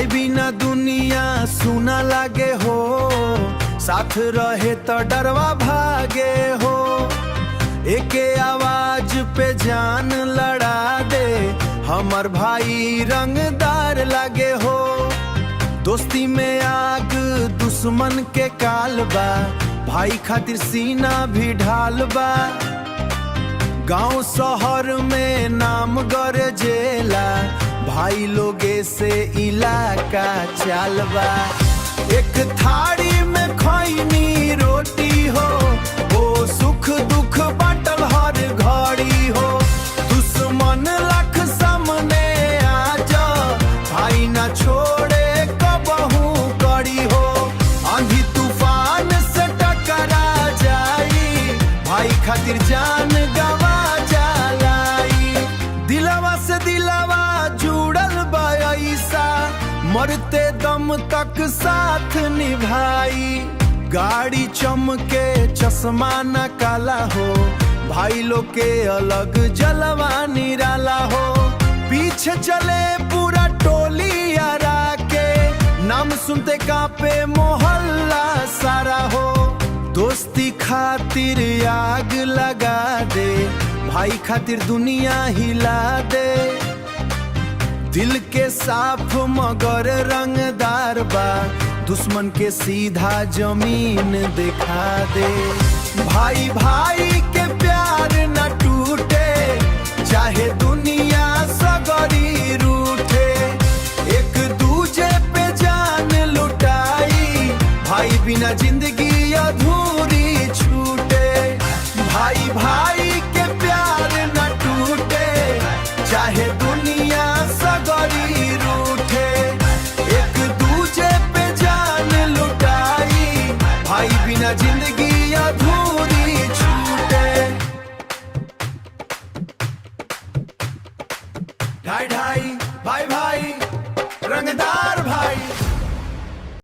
भाई बिना दुनिया सुना लागे हो, साथ रहे तो डरवा भागे हो। एके आवाज पे जान लड़ा दे, हमर भाई रंगदार लागे हो। दोस्ती में आग दुश्मन के काल बा, भाई खातिर सीना भी ढाल बा। गांव शहर में नाम गरजेला, भाई लोगे से इलाका चालबा। एक थाड़ी में खैनी रोटी हो, वो सुख दुख बाटल हर घड़ी हो। दुश्मन लाख सामने आ जा, भाई ना छोड़े कबहू कड़ी हो। आंधी तूफान से टकरा जाई, भाई खातिर जान गवा जालाई। दिलवा से दिलवा जुड़ल बा ऐसा, मरते दम तक साथ निभाई। गाड़ी चमके चश्मा न काला हो, भाई लोग के अलग जलवा निराला हो। पीछे चले पूरा टोली आरा के, नाम सुनते कांपे मोहल्ला सारा हो। दोस्ती खातिर आग लगा दे, भाई खातिर दुनिया हिला दे। दिल के साफ मगर रंगदार बा, दुश्मन के सीधा जमीन दिखा दे। भाई भाई के प्यार न टूटे, चाहे दुनिया सगरी